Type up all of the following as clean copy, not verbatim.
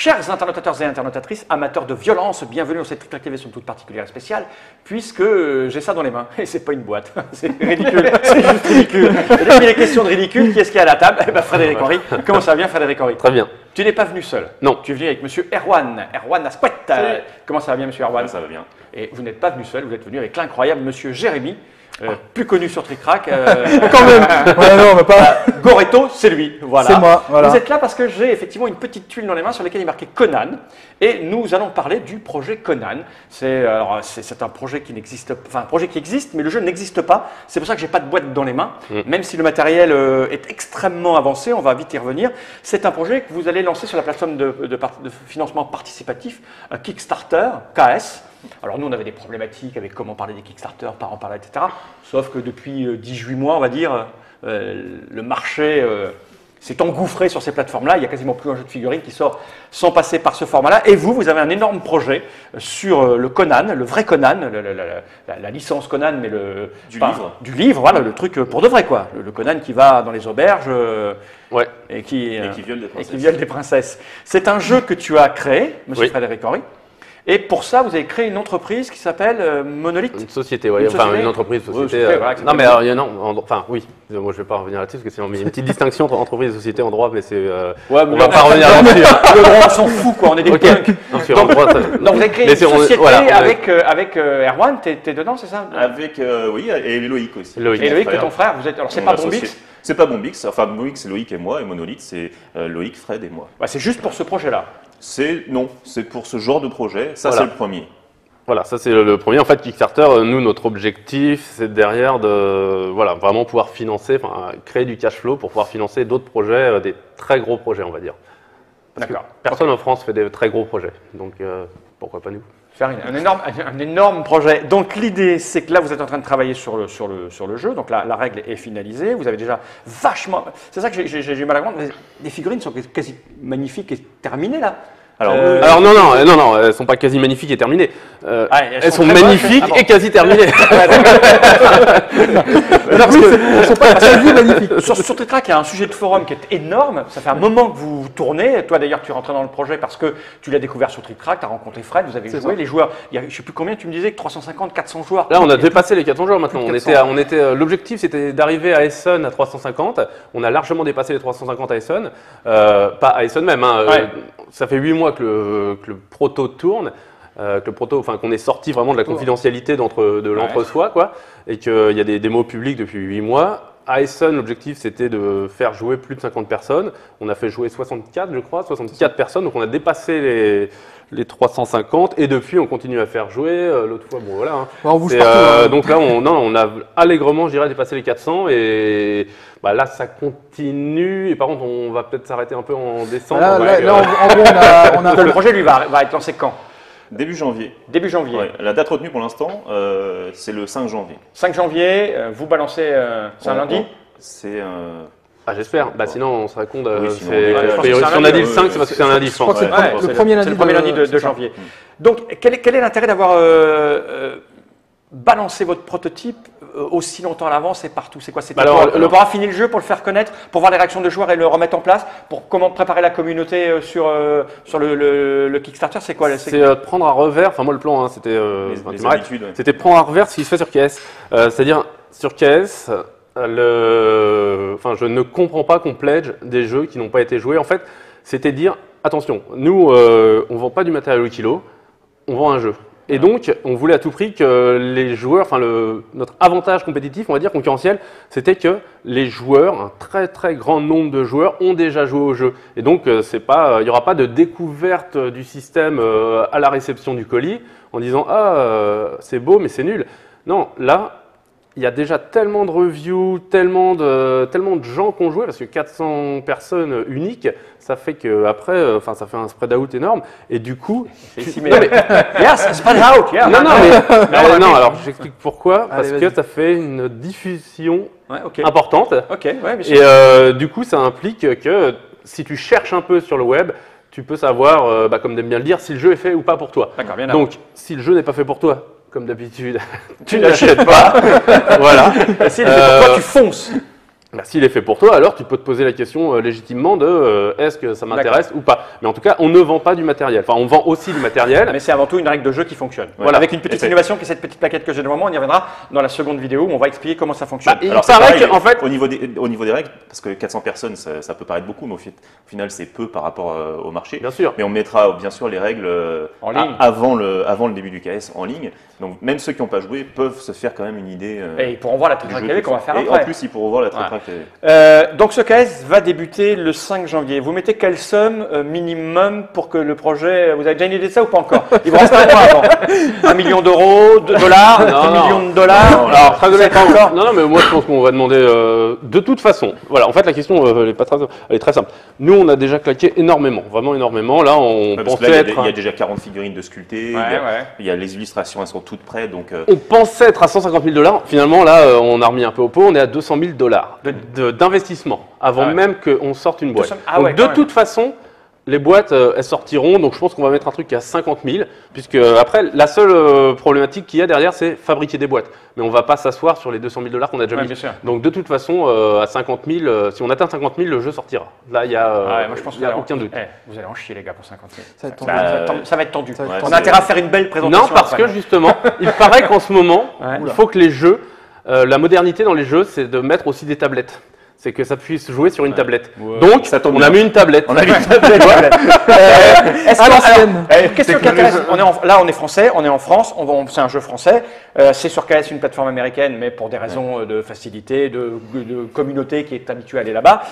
Chers internautateurs et internautatrices, amateurs de violence, bienvenue dans cette Trick Track TV sur toute particulière et spéciale, puisque j'ai ça dans les mains, et c'est pas une boîte, c'est ridicule, c'est juste ridicule. Et dès qu'il est question de ridicule, qui est-ce qu'il y a à la table? Eh ben Frédéric Henry. Comment ça va bien, Frédéric Henry? Très bien. Tu n'es pas venu seul. Non. Tu es venu avec monsieur Erwan Asquet. Comment ça va bien, monsieur Erwan? Ça va bien. Et vous n'êtes pas venu seul, vous êtes venu avec l'incroyable monsieur Jérémy. Plus connu sur Trick Track. Quand même. Ouais, non, mais pas. Goreto, c'est lui. Voilà. C'est moi. Voilà. Vous êtes là parce que j'ai effectivement une petite tuile dans les mains sur laquelle il est marqué Conan. Et nous allons parler du projet Conan. C'est un projet qui n'existe pas, enfin un projet qui existe, mais le jeu n'existe pas. C'est pour ça que j'ai pas de boîte dans les mains. Même si le matériel est extrêmement avancé, on va vite y revenir. C'est un projet que vous allez lancer sur la plateforme de financement participatif, Kickstarter, KS. Alors nous, on avait des problématiques avec comment parler des Kickstarter, par en parler, etc. Sauf que depuis 18 mois, on va dire, le marché s'est engouffré sur ces plateformes-là. Il n'y a quasiment plus un jeu de figurines qui sort sans passer par ce format-là. Et vous avez un énorme projet sur le Conan, le vrai Conan, la licence Conan, mais du livre, voilà, le truc pour de vrai, quoi. Le Conan qui va dans les auberges Ouais. et qui viole des princesses. des princesses. C'est un jeu que tu as créé, monsieur Oui. Frédéric Henry. Et pour ça, vous avez créé une entreprise qui s'appelle Monolith. Une société, oui. Une Enfin, société une entreprise, Oui, société. société, voilà, non, mais enfin, oui. Moi, je ne vais pas revenir là-dessus parce que c'est une petite distinction entre entreprise et société en droit, mais c'est. Ouais, on ne va pas revenir là-dessus. Le droit, on s'en fout, quoi. On est des Ok. punks. Non, sur en droit, ça- Donc, vous avez créé Mais une c'est- on est- société voilà, on est- avec Erwan. T'es dedans, c'est ça? Avec, oui, et Loïc aussi. Loïc. Et Loïc, Frère. ton frère. Vous êtes. Alors, c'est On pas est associés. Bombix. C'est pas Bombix. Enfin, Bombix, c'est Loïc et moi, et Monolith, c'est Loïc, Fred et moi. Ouais, c'est juste pour ce projet-là. Non, c'est pour ce genre de projet. Ça, Voilà. c'est le premier. Voilà, ça c'est le premier. En fait, Kickstarter, nous, notre objectif, c'est derrière de vraiment pouvoir financer, créer du cash flow pour pouvoir financer d'autres projets, des très gros projets, on va dire. Parce que D'accord. personne en France fait des très gros projets, donc pourquoi pas nous? Faire un énorme projet. Donc l'idée, c'est que là, vous êtes en train de travailler sur le jeu. Donc la règle est finalisée. Vous avez déjà vachement. C'est ça que j'ai du mal à comprendre. Les figurines sont quasi magnifiques et terminées là. Alors, Alors non, elles sont pas quasi magnifiques et terminées. Elles sont très magnifiques moches. Ah bon. et quasi terminées. Alors, elles sont pas quasi magnifiques. Sur Trick Track, il y a un sujet de forum qui est énorme. Ça fait un moment que vous tournez. Toi d'ailleurs, tu es rentré dans le projet parce que tu l'as découvert sur Trick Track. Tu as rencontré Fred, vous avez joué. ça. Les joueurs, il y a, je ne sais plus combien, tu me disais que 350, 400 joueurs. Là, on a dépassé les 400 joueurs maintenant. Plus de 400. L'objectif, c'était d'arriver à Essen à 350. On a largement dépassé les 350 à Essen. Pas à Essen même. Ouais. Ça fait 8 mois que le proto tourne. Qu'on est sorti vraiment de la confidentialité de l'entre-soi, quoi, et qu'il y a des démos publiques depuis 8 mois. À Essen, l'objectif, c'était de faire jouer plus de 50 personnes. On a fait jouer 64, je crois, 64 personnes. Donc, on a dépassé les 350. Et depuis, on continue à faire jouer. L'autre fois, bon, voilà. Hein. On bouge Et, partout. hein. donc là, on a allègrement, je dirais, dépassé les 400. Et là, ça continue. Et par contre, on va peut-être s'arrêter un peu en décembre. Là, Ouais, en gros, on a Le projet, lui, va être lancé quand? début janvier. Début janvier. Ouais. La date retenue pour l'instant, c'est le 5 janvier. 5 janvier, vous balancez, c'est un lundi? C'est Ah, j'espère. Sinon, on serait con de. Oui, sinon, c'est- ouais, je pense que c'est un si on a lundi, dit le 5, c'est parce que c'est un lundi, je crois pense. que c'est Ouais, le c'est premier lundi c'est le premier de- lundi de c'est ça. janvier. Donc, quel est l'intérêt d'avoir balancé votre prototype aussi longtemps à l'avance et partout? C'est quoi? C'était Alors, pour avoir fini le jeu, pour le faire connaître, pour voir les réactions de joueurs et le remettre en place, pour comment préparer la communauté sur le Kickstarter? C'est quoi? C'est prendre à revers, enfin moi le plan, hein, c'était les tu m'arrêtes. habitudes. Ouais. C'était prendre à revers ce qui se fait sur KS. C'est-à-dire, sur KS, je ne comprends pas qu'on pledge des jeux qui n'ont pas été joués. En fait, c'était dire, attention, nous, on ne vend pas du matériel au kilo, on vend un jeu. Et donc, on voulait à tout prix que les joueurs, notre avantage compétitif, on va dire concurrentiel, c'était que les joueurs, un très très grand nombre de joueurs, ont déjà joué au jeu. Et donc, il n'y aura pas de découverte du système à la réception du colis en disant « Ah, c'est beau, mais c'est nul ». Non, là, il y a déjà tellement de reviews, tellement de gens qui ont joué, parce que 400 personnes uniques, ça fait qu'après, ça fait un spread out énorme. Et du coup, Yes, spread out, yeah. non, alors j'explique pourquoi. Parce Allez, que vas-y. ça fait une diffusion Ouais, ok. importante. Ok, ouais, bien sûr. Et du coup, ça implique que si tu cherches un peu sur le web, tu peux savoir, comme t'aimes bien le dire, si le jeu est fait ou pas pour toi. D'accord, bien. Donc, si le jeu n'est pas fait pour toi, comme d'habitude, tu n'achètes pas. Voilà. Si, pour toi, tu fonces. Bah, s'il est fait pour toi, alors tu peux te poser la question légitimement de est-ce que ça m'intéresse ou pas. Mais en tout cas, on ne vend pas du matériel. Enfin, on vend aussi du matériel. Mais c'est avant tout une règle de jeu qui fonctionne. Voilà. Avec une petite innovation qui est cette petite plaquette que j'ai devant moi. On y reviendra dans la seconde vidéo où on va expliquer comment ça fonctionne. Bah, il Alors, c'est paraît pareil, qu'en fait, au niveau des règles, parce que 400 personnes, ça peut paraître beaucoup, mais au final, c'est peu par rapport au marché. bien sûr. Mais on mettra bien sûr les règles En ligne. avant le début du KS en ligne. Donc même ceux qui n'ont pas joué peuvent se faire quand même une idée. Et ils pourront voir la du Trick jeu, TV tout qu'on va ça. faire Et après. en plus, ils pourront voir la Trick Voilà. TV. Donc ce KS va débuter le 5 janvier. Vous mettez quelle somme minimum pour que le projet... Vous avez déjà une idée de ça ou pas encore? Il vous reste un mois avant. 1 million d'euros, de dollars, 10 Non, non. millions de dollars. Non, Alors, très Vous savez pas honnêtement, encore. non, mais moi je pense qu'on va demander de toute façon. Voilà, en fait la question elle est très simple. Nous on a déjà claqué énormément, vraiment énormément. Là on Parce que pensait là, être, il y a déjà 40 figurines de sculptées. Ouais, ouais. Il y a les illustrations, elles sont toutes prêtes. Donc, on pensait être à 150 000 $. Finalement là on a remis un peu au pot, on est à 200 000 $ d'investissement avant Ah ouais. même qu'on sorte une boîte. 200 ah Donc ouais, de quand même. toute façon. Les boîtes, elles sortiront, donc je pense qu'on va mettre un truc à 50 000, puisque après, la seule problématique qu'il y a derrière, c'est fabriquer des boîtes. Mais on ne va pas s'asseoir sur les 200 000 $ qu'on a déjà Ouais, mis. bien sûr. Donc de toute façon, à 50 000, si on atteint 50 000, le jeu sortira. Là, il n'y a, Ouais, moi je pense il y a que aucun doute. vous allez en chier les gars pour 50 000. Ça va être Ça va être tendu. Ça va être Ouais, On tendu. a intérêt à faire une belle présentation. Non, parce après. que justement, il paraît qu'en ce moment, Ouais. il faut que les jeux, la modernité dans les jeux, c'est de mettre aussi des tablettes. C'est que ça puisse jouer sur une tablette. Ouais. Donc, Ça tombe on bien. a mis une tablette. on a vu Est-ce À que- l'ancienne. Question qui intéresse, là on est français, on est en France, c'est un jeu français, c'est sur KS une plateforme américaine, mais pour des raisons de facilité, de communauté qui est habituée à aller là-bas.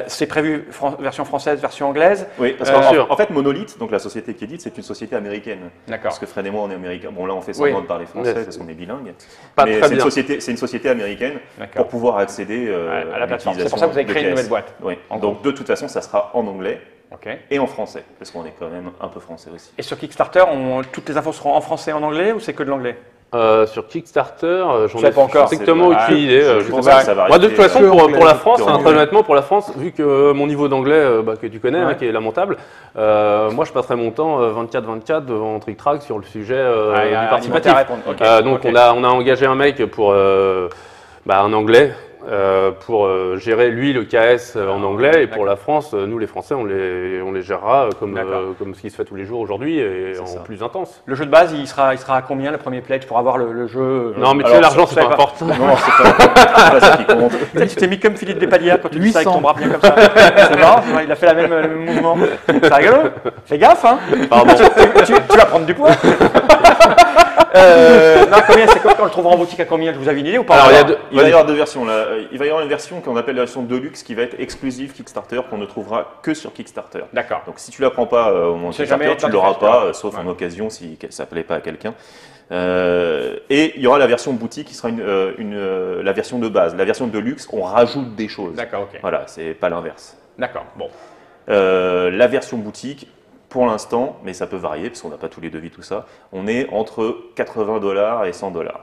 C'est prévu version française, version anglaise. Oui, parce Bien sûr. qu'en fait, Monolith, donc la société qui édite, c'est une société américaine. D'accord. Parce que Fred et moi, on est américains. Bon, là, on fait semblant Oui. de parler français Ouais. parce qu'on est bilingue. Pas Mais très c'est bien. une société américaine D'accord. pour pouvoir accéder À la plateforme. l'utilisation C'est pour ça que vous avez de créé une KS. nouvelle boîte. Oui. En Donc, de toute façon, ça sera en anglais Ok. et en français. Parce qu'on est quand même un peu français aussi. Et sur Kickstarter, toutes les infos seront en français et en anglais ou c'est que de l'anglais? Sur Kickstarter, j'en sais ai pas encore. strictement C'est- aucune ouais, idée. je Je pense sais pas. que ça va Moi, de toute rester, façon, pour anglais, la France, que hein, anglais. très honnêtement, pour la France, vu que mon niveau d'anglais, que tu connais, Ouais. hein, qui est lamentable, moi, je passerai mon temps 24-24 devant Trick Track sur le sujet Ouais, du alimentaire participatif. à répondre. Ok. Donc, Ok. on a engagé un mec pour un anglais. Pour gérer lui le KS en anglais et pour D'accord. la France, nous les Français on les gérera D'accord. comme ce qui se fait tous les jours aujourd'hui et C'est en ça. plus intense. Le jeu de base, il sera à combien le premier pledge pour avoir le jeu? Non mais tu alors, sais l'argent ça, c'est ça pas va. important. Non, c'est pas ça qui compte. Tu t'es mis comme Philippe Despalia quand tu dis ça avec 800. ton bras bien comme ça. C'est marrant, c'est vrai, il a fait le même mouvement. C'est rigolo. Fais gaffe, hein. Pardon. Tu vas prendre du poids. Non, combien c'est quoi quand on le trouvera en boutique à combien? Vous avez une idée ou pas? Alors, il y a encore deux- Il va y avoir deux versions là. Il va y avoir une version qu'on appelle la version Deluxe qui va être exclusive Kickstarter qu'on ne trouvera que sur Kickstarter. D'accord. Donc si tu la prends pas au moment de C'est jamais Kickstarter, tu dans l'auras tes pas, factures. sauf Ouais. en occasion si ça plaît pas à quelqu'un. Et il y aura la version boutique qui sera la version de base. La version Deluxe, on rajoute des choses. D'accord, ok. Voilà, c'est pas l'inverse. D'accord. Bon. La version boutique, pour l'instant, mais ça peut varier parce qu'on n'a pas tous les devis, tout ça, on est entre 80 $ et 100 $. Voilà.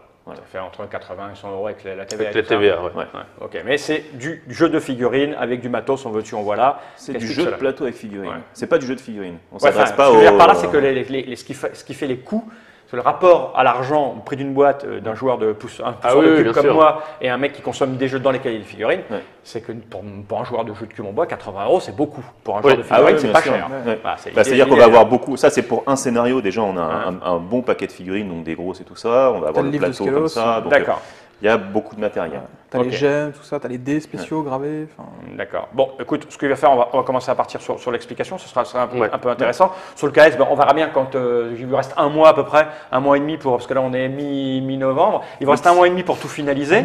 Ça fait entre 80 et 100 euros avec la TVA. Avec la tout ça. TVA, ouais. Ouais. Ouais, ok, mais c'est du jeu de figurines avec du matos, on veut tu, on voit là. C'est Qu'est-ce du que jeu de cela plateau avec figurines. Ouais. C'est pas du jeu de figurines. On Ouais, s'adresse enfin, pas ce que je veux dire par là, aux- c'est que ce qui fait les coûts, c'est le rapport à l'argent au prix d'une boîte d'un joueur de pousseur oui, de oui, cube bien comme sûr. moi et un mec qui consomme des jeux dans lesquels il y a des figurines, Ouais. c'est que pour un joueur de jeu de cube en bois, 80 euros c'est beaucoup. Pour un Oui. joueur de Ah figurines, oui, c'est bien pas sûr. cher. Ouais. Voilà, c'est C'est-à-dire l'idée. qu'on va avoir beaucoup. Ça, c'est pour un scénario. Déjà, on a un bon paquet de figurines, donc des grosses et tout ça. On va T'as avoir le le livre de plateau comme Skelos. ça. Donc, D'accord. il y a beaucoup de matériel. T'as Ok. les gemmes, tout ça, t'as les dés spéciaux gravés. enfin, D'accord. Bon, écoute, ce qu'il va faire, on va commencer à partir sur l'explication, ce sera Ouais. un peu intéressant. Sur le KS, on verra bien quand il vous reste un mois à peu près, un mois et demi parce que là on est mi-novembre, il vous reste un mois et demi pour tout finaliser.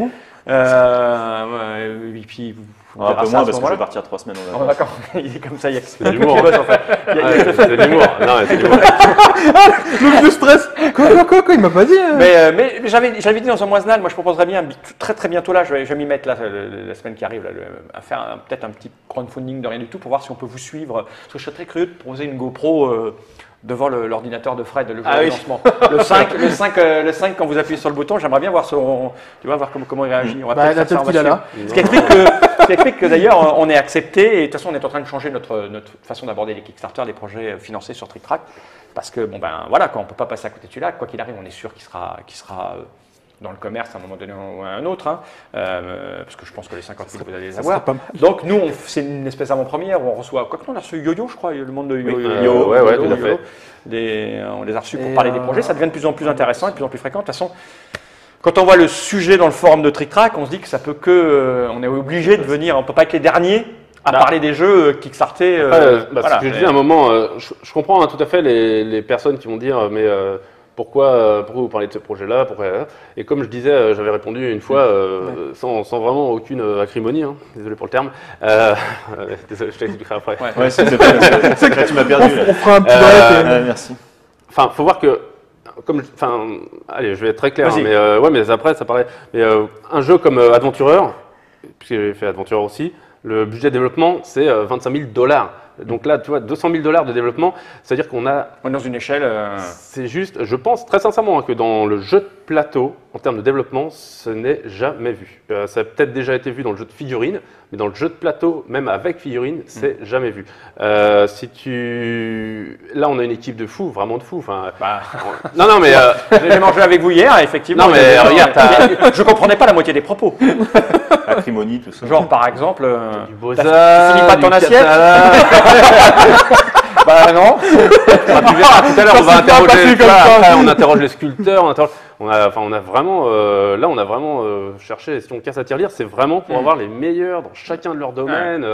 Et puis, vous Un verrez peu ça moins à ce parce que je moment-là. vais partir 3 semaines en Oh, vacances. d'accord, il est comme ça, il y a C'est de l'humour. qui bosse, en fait. Il y a- Ouais, c'est de l'humour. Non, mais c'est de l'humour. Le stress. Quoi, il m'a pas dit. Mais j'avais dit dans un moisenal, moi je proposerais bien très bientôt là, je vais m'y mettre là, la semaine qui arrive, là, à faire peut-être un petit crowdfunding de rien du tout pour voir si on peut vous suivre. Parce que je serais très curieux de proposer une GoPro devant l'ordinateur de Fred, le jour Ah du oui. lancement. Le 5, quand vous appuyez sur le bouton, j'aimerais bien voir, voir comment il réagit. On va Bah, peut-être la faire ça, tête qu'il a on va là. suivre. Ce qui explique que d'ailleurs on est accepté et de toute façon on est en train de changer notre façon d'aborder les Kickstarter, les projets financés sur Trick Track. Parce que bon ben voilà, quand on peut pas passer à côté de celui-là, quoi qu'il arrive, on est sûr qu'il sera dans le commerce à un moment donné ou à un autre, hein, parce que je pense que les 50 000, vous allez les Ça avoir. serait pas mal. Donc nous, c'est une espèce d'avant-première où on reçoit, quoi que non, on a reçu Yo-Yo, je crois, le monde de Yo-Yo. ouais, Yo-Yo, tout à fait. on les a reçus pour parler des projets, ça devient de plus en plus intéressant et de plus en plus fréquent. De toute façon, quand on voit le sujet dans le forum de Trick Track, on se dit que ça peut que, on est obligé de venir, on peut pas être les derniers à parler des jeux Kickstarter. Ce que je dis à un moment, je comprends hein, tout à fait les personnes qui vont dire mais pourquoi vous parlez de ce projet-là Et comme je disais, j'avais répondu une fois sans vraiment aucune acrimonie, hein, désolé pour le terme. Désolé, je t'expliquerai après. Ouais, c'est là, tu m'as perdu. Là. On fera un petit break. Merci. Enfin, faut voir que, allez, je vais être très clair, hein, mais après, ça paraît. Mais un jeu comme Adventureur, puisque j'ai fait Adventureur aussi, le budget de développement, c'est 25 000 $. Donc là, tu vois, 200 000 $ de développement, c'est-à-dire qu'on a. On est dans une échelle. C'est juste, je pense très sincèrement hein, que dans le jeu de plateau, en termes de développement, ce n'est jamais vu. Ça a peut-être déjà été vu dans le jeu de figurines, mais dans le jeu de plateau, même avec figurines, c'est jamais vu. Là, on a une équipe de fous, vraiment de fous. Enfin, non, mais j'ai mangé avec vous hier, effectivement. Non, mais regarde, je comprenais pas la moitié des propos. Acrimonie, tout ça. Genre, par exemple, du tu Boza, finis pas du ton assiette. Bah non. Tu verras, tout à l'heure, on va interroger. passé comme ça. Après, on interroge les sculpteurs. On a vraiment, là, on a vraiment cherché. Si on casse à tirelire, c'est vraiment pour avoir les meilleurs dans chacun de leurs domaines.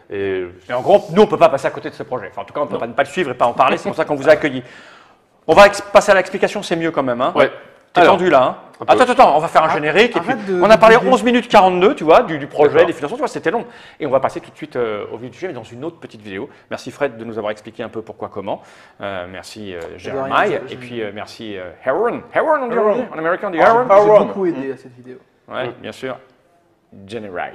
Et en gros, nous, on peut pas passer à côté de ce projet. Enfin, en tout cas, on peut pas ne pas le suivre et pas en parler. C'est pour ça qu'on vous a accueillis. On va passer à l'explication, c'est mieux quand même. Hein. Ouais. T'es tendu là. Hein. Attends, on va faire un générique. Et puis, on a parlé 11 minutes 42, tu vois, du projet, des financements, tu vois, c'était long. Et on va passer tout de suite au vif du sujet, mais dans une autre petite vidéo. Merci Fred de nous avoir expliqué un peu pourquoi, comment. Merci Jeremiah. Et puis merci Aaron. Aaron, on dit en américain, on dit Aaron. J'ai beaucoup aidé à cette vidéo. Ouais, bien sûr. Jeremiah.